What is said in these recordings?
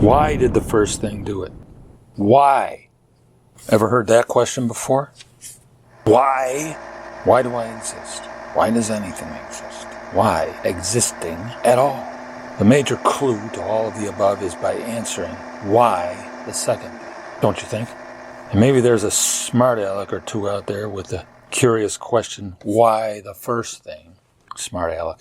Why did the first thing do it? Why? Ever heard that question before? Why? Why do I exist? Why does anything exist? Why existing at all? The major clue to all of the above is by answering why the second thing, don't you think? And maybe there's a smart aleck or two out there with the curious question, why the first thing? Smart aleck.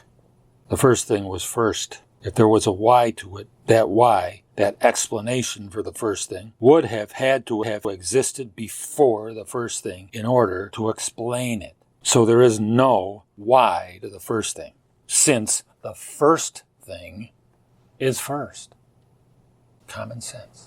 The first thing was first. If there was a why to it, that why, that explanation for the first thing, would have had to have existed before the first thing in order to explain it. So there is no why to the first thing, since the first thing is first. Common sense.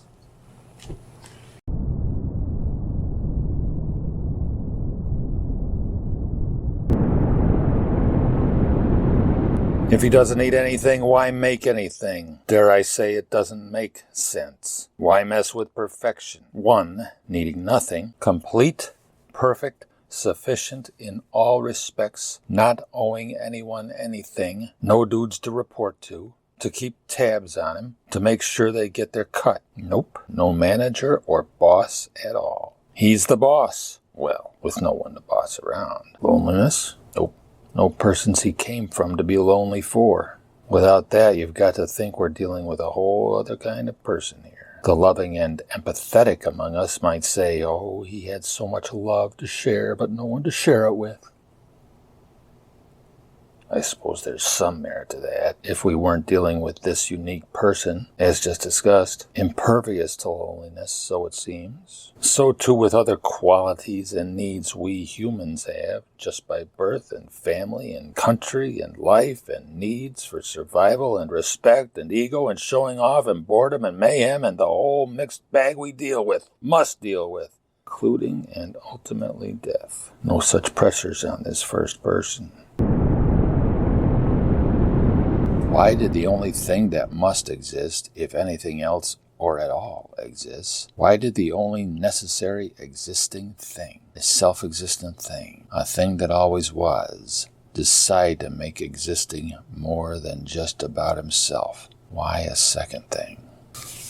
If he doesn't need anything, why make anything? Dare I say it doesn't make sense. Why mess with perfection? One, needing nothing, complete, perfect, sufficient in all respects, not owing anyone anything, no dudes to report to keep tabs on him, to make sure they get their cut. Nope, no manager or boss at all. He's the boss. Well, with no one to boss around. Loneliness? Nope. No persons he came from to be lonely for. Without that, you've got to think we're dealing with a whole other kind of person here. The loving and empathetic among us might say, oh, he had so much love to share, but no one to share it with. I suppose there's some merit to that, if we weren't dealing with this unique person, as just discussed, impervious to loneliness, so it seems. So too with other qualities and needs we humans have, just by birth and family and country and life and needs for survival and respect and ego and showing off and boredom and mayhem and the whole mixed bag we must deal with, including and ultimately death. No such pressures on this first person. Why did the only thing that must exist, if anything else or at all exists, why did the only necessary existing thing, a self-existent thing, a thing that always was, decide to make existing more than just about himself? Why a second thing?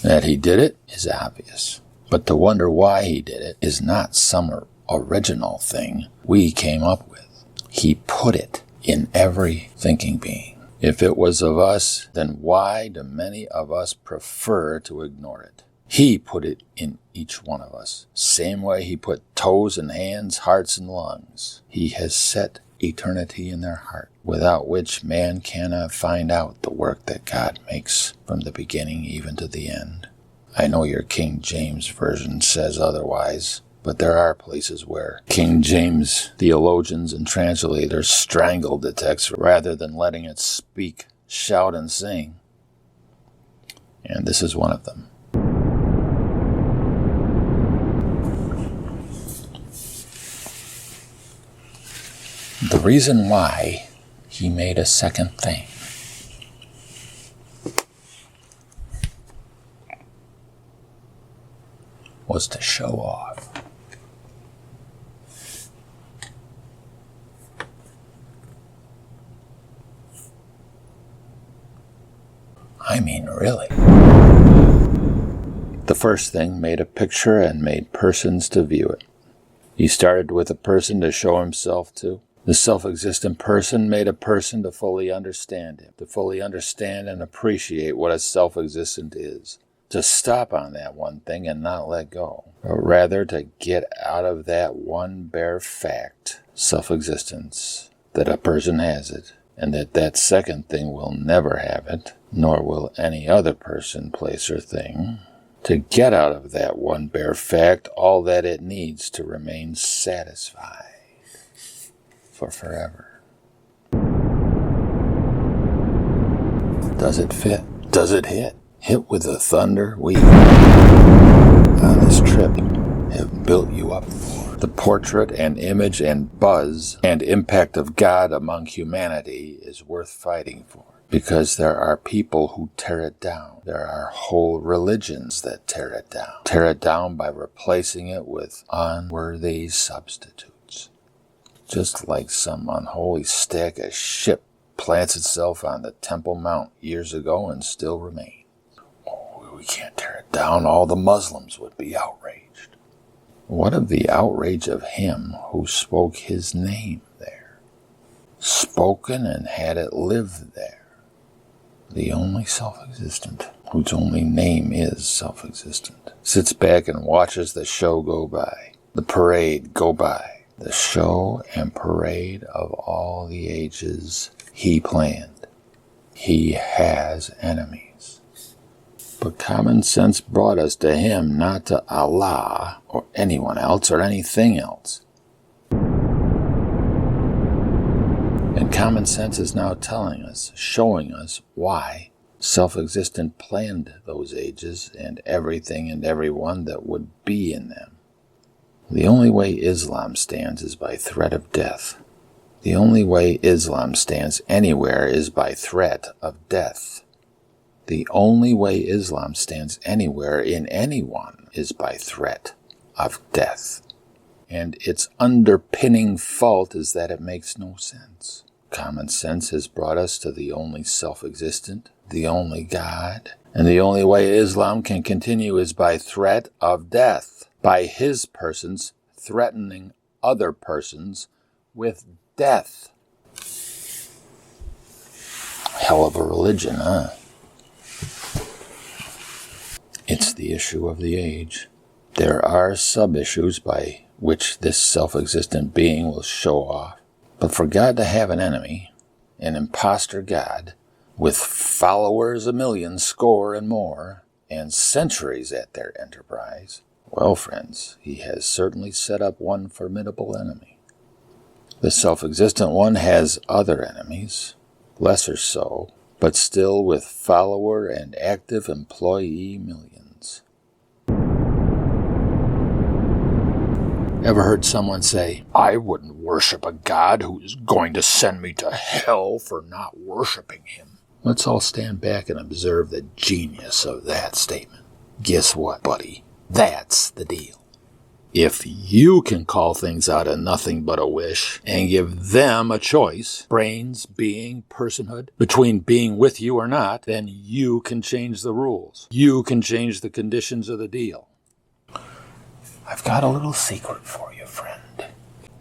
That he did it is obvious, but to wonder why he did it is not some original thing we came up with. He put it in every thinking being. If it was of us, then why do many of us prefer to ignore it? He put it in each one of us, same way he put toes and hands, hearts and lungs. He has set eternity in their heart, without which man cannot find out the work that God makes from the beginning even to the end. I know your King James Version says otherwise, but there are places where King James theologians and translators strangled the text rather than letting it speak, shout, and sing. And this is one of them. The reason why he made a second thing was to show off. I mean, really. The first thing made a picture and made persons to view it. He started with a person to show himself to. The self-existent person made a person to fully understand him, to fully understand and appreciate what a self-existent is. To stop on that one thing and not let go, but rather to get out of that one bare fact, self-existence, that a person has it, and that second thing will never have it, nor will any other person, place, or thing. To get out of that one bare fact all that it needs to remain satisfied for forever. Does it fit? Does it hit? Hit with the thunder we, on this trip, have built you up for. The portrait and image and buzz and impact of God among humanity is worth fighting for. Because there are people who tear it down. There are whole religions that tear it down. Tear it down by replacing it with unworthy substitutes. Just like some unholy stack of shit plants itself on the Temple Mount years ago and still remains. we can't tear it down. All the Muslims would be outraged. What of the outrage of him who spoke his name there? Spoken and had it live there. The only self-existent, whose only name is self-existent, sits back and watches the show go by, the parade go by, the show and parade of all the ages he planned. He has enemies. But common sense brought us to him, not to Allah or anyone else or anything else. And common sense is now telling us, showing us why self-existent planned those ages and everything and everyone that would be in them. The only way Islam stands is by threat of death. The only way Islam stands anywhere is by threat of death. The only way Islam stands anywhere in anyone is by threat of death. And its underpinning fault is that it makes no sense. Common sense has brought us to the only self-existent, the only God, and the only way Islam can continue is by threat of death, by his persons threatening other persons with death. Hell of a religion, huh? It's the issue of the age. There are sub-issues by which this self-existent being will show off. But for God to have an enemy, an imposter God, with followers a million, score and more, and centuries at their enterprise, well, friends, he has certainly set up one formidable enemy. The self-existent one has other enemies, lesser so, but still with follower and active employee millions. Ever heard someone say, I wouldn't worship a God who is going to send me to hell for not worshiping him? Let's all stand back and observe the genius of that statement. Guess what, buddy? That's the deal. If you can call things out of nothing but a wish and give them a choice, brains, being, personhood, between being with you or not, then you can change the rules. You can change the conditions of the deal. I've got a little secret for you, friend.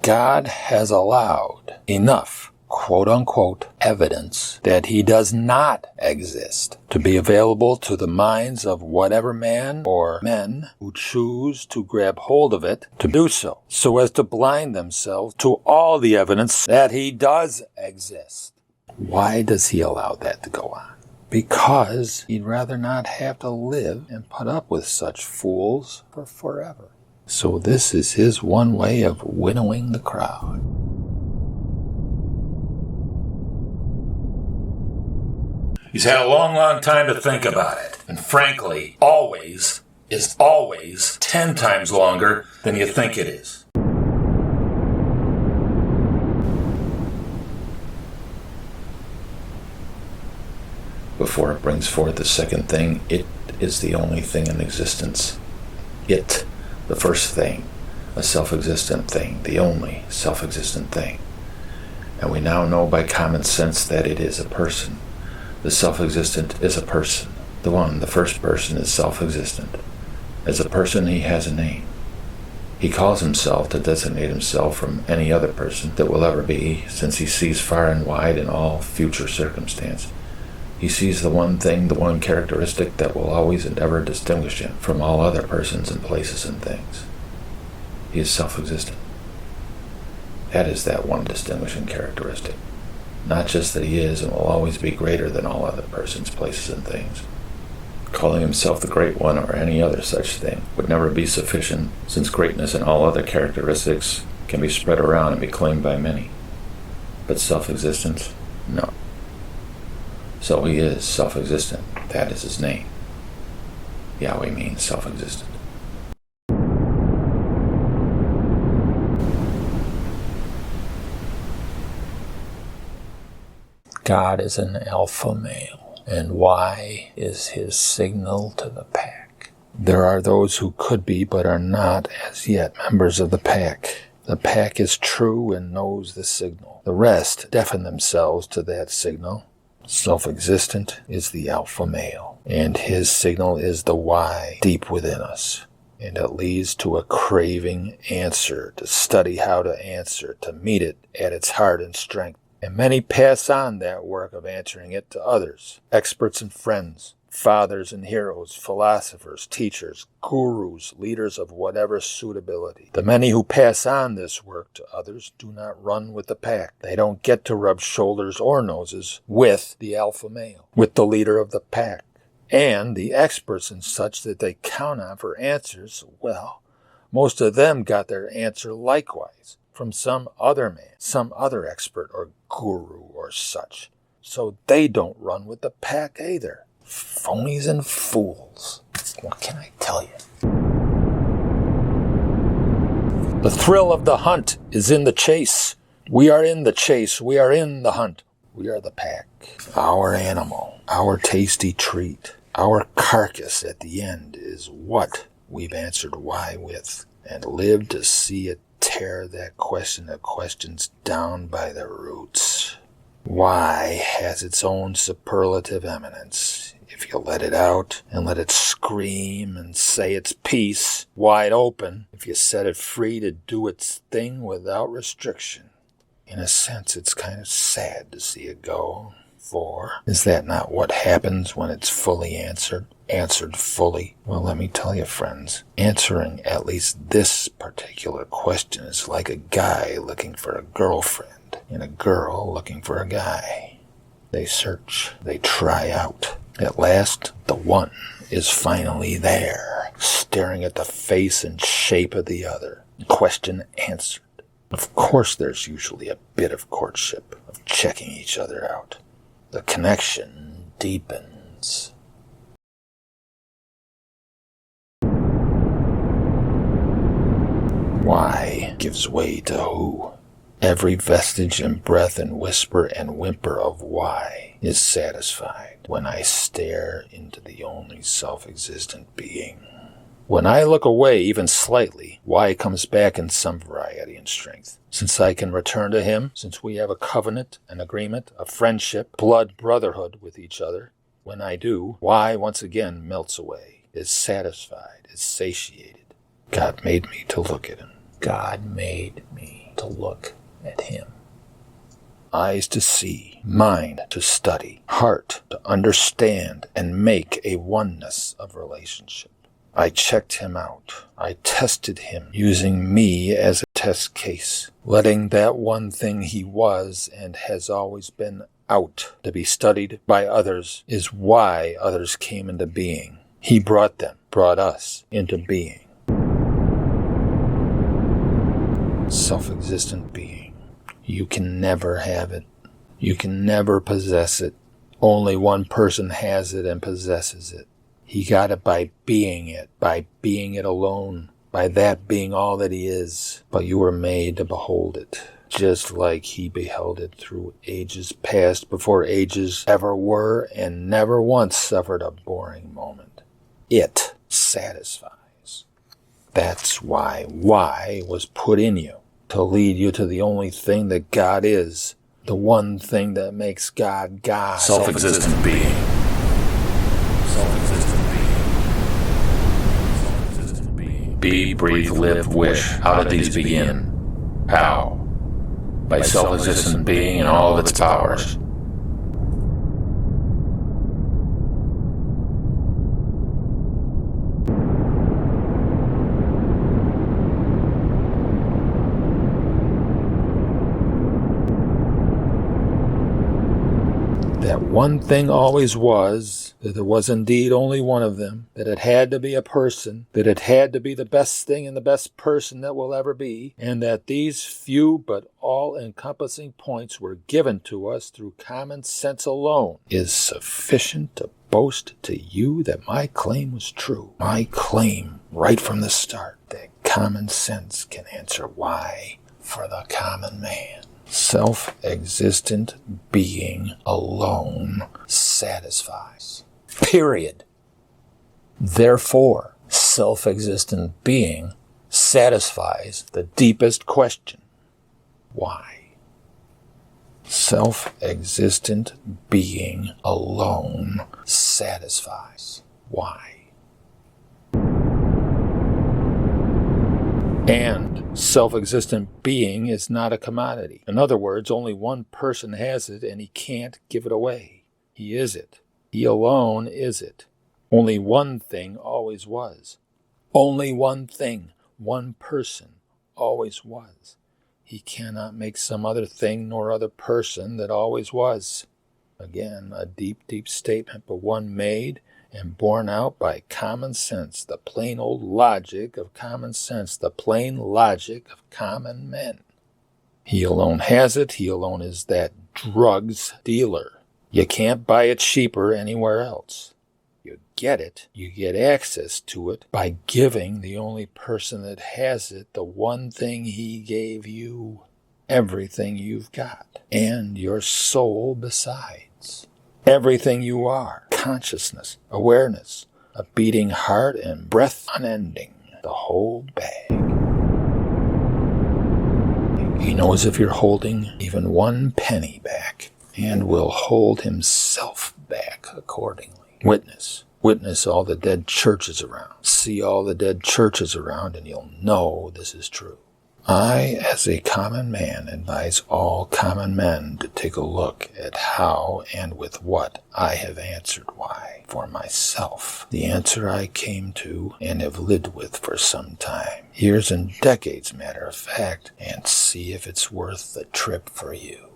God has allowed enough, quote-unquote, evidence that he does not exist to be available to the minds of whatever man or men who choose to grab hold of it to do so as to blind themselves to all the evidence that he does exist. Why does he allow that to go on? Because he'd rather not have to live and put up with such fools for forever. So this is his one way of winnowing the crowd. He's had a long time to think about it. And frankly, always is always 10 times longer than you think it is. Before it brings forth the second thing, it is the only thing in existence. It, the first thing, a self-existent thing, the only self-existent thing. And we now know by common sense that it is a person. The self-existent is a person. The first person is self-existent. As a person, he has a name. He calls himself to designate himself from any other person that will ever be, since he sees far and wide in all future circumstance. He sees the one thing, the one characteristic that will always and ever distinguish him from all other persons and places and things. He is self-existent. That is that one distinguishing characteristic. Not just that he is and will always be greater than all other persons, places, and things. Calling himself the Great One or any other such thing would never be sufficient, since greatness and all other characteristics can be spread around and be claimed by many. But self-existence? No. So he is self-existent. That is his name. Yahweh means self-existent. God is an alpha male, and Y is his signal to the pack. There are those who could be but are not as yet members of the pack. The pack is true and knows the signal. The rest deafen themselves to that signal Self-existent is the alpha male, and his signal is the why deep within us. And it leads to a craving answer, to study how to answer, to meet it at its heart and strength. And many pass on that work of answering it to others, experts and friends, fathers and heroes, philosophers, teachers, gurus, leaders of whatever suitability. The many who pass on this work to others do not run with the pack. They don't get to rub shoulders or noses with the alpha male, with the leader of the pack. And the experts and such that they count on for answers, well, most of them got their answer likewise from some other man, some other expert or guru or such. So they don't run with the pack either. Phonies and fools. What can I tell you? The thrill of the hunt is in the chase. We are in the chase. We are in the hunt. We are the pack. Our animal, our tasty treat, our carcass at the end is what we've answered why with, and lived to see it tear that question of questions down by the roots. Why has its own superlative eminence. If you let it out and let it scream and say its piece wide open, if you set it free to do its thing without restriction. In a sense, it's kind of sad to see it go. For is that not what happens when it's fully answered? Answered fully? Well, let me tell you, friends, answering at least this particular question is like a guy looking for a girlfriend and a girl looking for a guy. They search, they try out. At last, the one is finally there, staring at the face and shape of the other. Question answered. Of course, there's usually a bit of courtship, of checking each other out. The connection deepens. Why gives way to who? Every vestige and breath and whisper and whimper of why is satisfied when I stare into the only self-existent being. When I look away even slightly, why comes back in some variety and strength. Since I can return to him, since we have a covenant, an agreement, a friendship, blood brotherhood with each other, when I do, why once again melts away, is satisfied, is satiated. God made me to look at him. God made me to look at him. Eyes to see, mind to study, heart to understand and make a oneness of relationship. I checked him out. I tested him, using me as a test case, letting that one thing he was and has always been out to be studied by others is why others came into being. He brought them, brought us into being. Self-existent being. You can never have it. You can never possess it. Only one person has it and possesses it. He got it by being it alone, by that being all that he is. But you were made to behold it, just like he beheld it through ages past, before ages ever were, and never once suffered a boring moment. It satisfies. That's why was put in you, to lead you to the only thing that God is, the one thing that makes God God. Self-existent being. Be, breathe, live, wish. How did these begin? How? By self-existent being and all of its powers. That one thing always was, that there was indeed only one of them, that it had to be a person, that it had to be the best thing and the best person that will ever be, and that these few but all-encompassing points were given to us through common sense alone, is sufficient to boast to you that my claim was true. My claim, right from the start, that common sense can answer why for the common man. Self-existent being alone satisfies. Period. Therefore, self-existent being satisfies the deepest question. Why? Self-existent being alone satisfies. Why? And self-existent being is not a commodity. In other words, only one person has it and he can't give it away. He is it. He alone is it. Only one thing always was. Only one thing, one person always was. He cannot make some other thing nor other person that always was. Again, a deep, deep statement, but one made and borne out by common sense, the plain old logic of common sense, the plain logic of common men. He alone has it. He alone is that drugs dealer. You can't buy it cheaper anywhere else. You get it. You get access to it by giving the only person that has it the one thing he gave you, everything you've got, and your soul besides. Everything you are, consciousness, awareness, a beating heart and breath unending, the whole bag. He knows if you're holding even one penny back and will hold himself back accordingly. Witness all the dead churches around. See all the dead churches around and you'll know this is true. I, as a common man, advise all common men to take a look at how and with what I have answered why for myself. The answer I came to and have lived with for some time, years and decades, matter of fact, and see if it's worth the trip for you.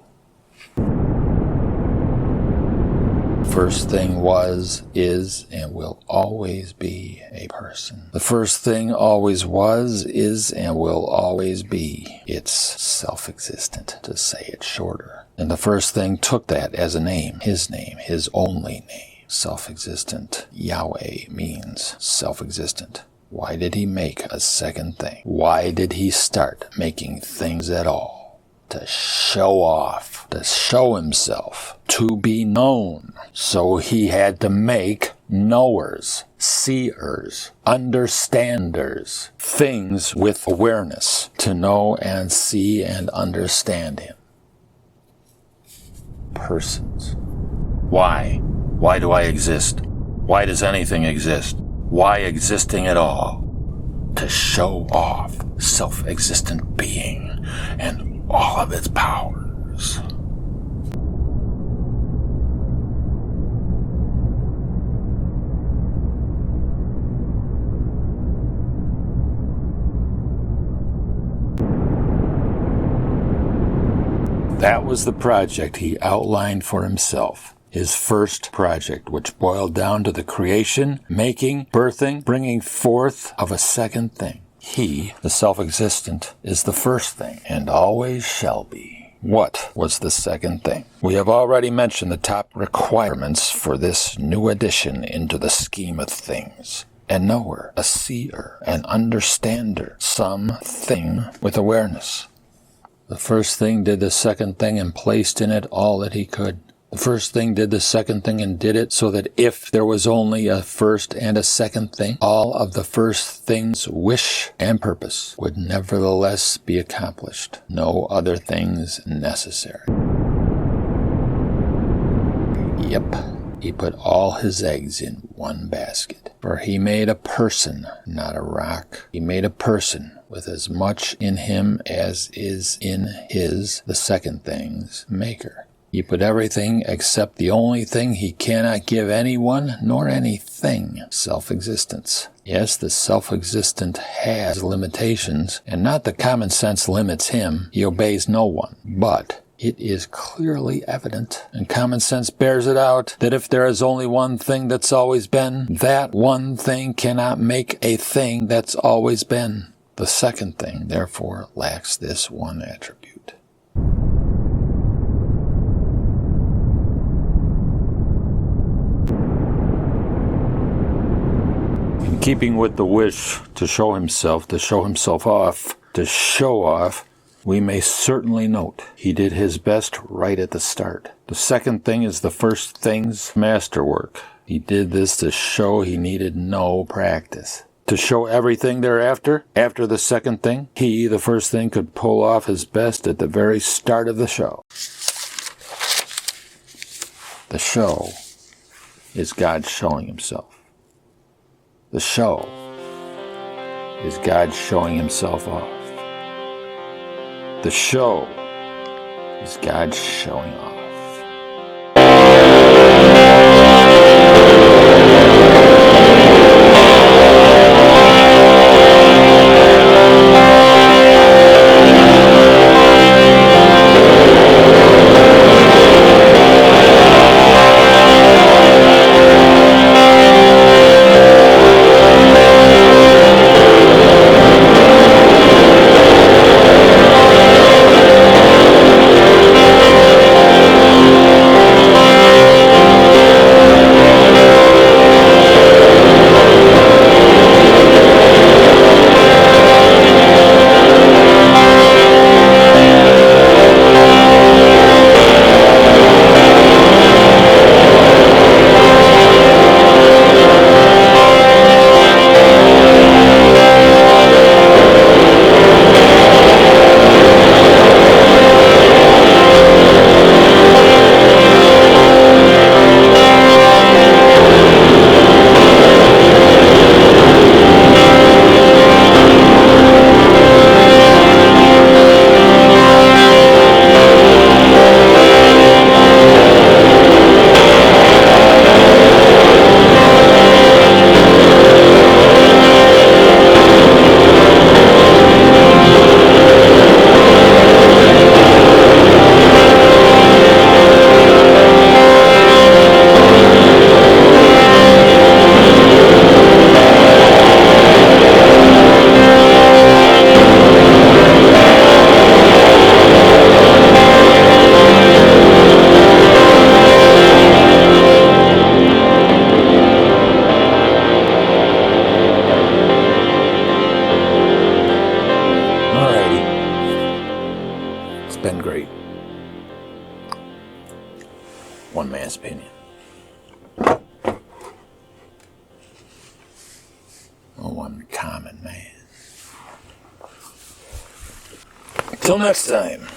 First thing was, is, and will always be a person. The first thing always was, is, and will always be. It's self-existent, to say it shorter. And the first thing took that as a name, his only name. Self-existent. Yahweh means self-existent. Why did he make a second thing? Why did he start making things at all? To show off, to show himself, to be known. So he had to make knowers, seers, understanders, things with awareness to know and see and understand him. Persons. Why? Why do I exist? Why does anything exist? Why existing at all? To show off self-existent being and all of its powers. That was the project he outlined for himself. His first project, which boiled down to the creation, making, birthing, bringing forth of a second thing. He, the self-existent, is the first thing, and always shall be. What was the second thing? We have already mentioned the top requirements for this new addition into the scheme of things. A knower, a seer, an understander, something with awareness. The first thing did the second thing and placed in it all that he could. The first thing did the second thing and did it so that if there was only a first and a second thing, all of the first thing's wish and purpose would nevertheless be accomplished. No other things necessary. Yep, he put all his eggs in one basket. For he made a person, not a rock. He made a person with as much in him as is in his, the second thing's, maker. He put everything except the only thing he cannot give anyone nor anything, self-existence. Yes, the self-existent has limitations, and not the common sense limits him. He obeys no one. But it is clearly evident, and common sense bears it out, that if there is only one thing that's always been, that one thing cannot make a thing that's always been. The second thing, therefore, lacks this one attribute. In keeping with the wish to show himself off, to show off, we may certainly note he did his best right at the start. The second thing is the first thing's masterwork. He did this to show he needed no practice. To show everything thereafter, after the second thing, he, the first thing, could pull off his best at the very start of the show. The show is God showing himself. The show is God showing himself off. The show is God showing off. Been great. One man's opinion. One common man. Till next time.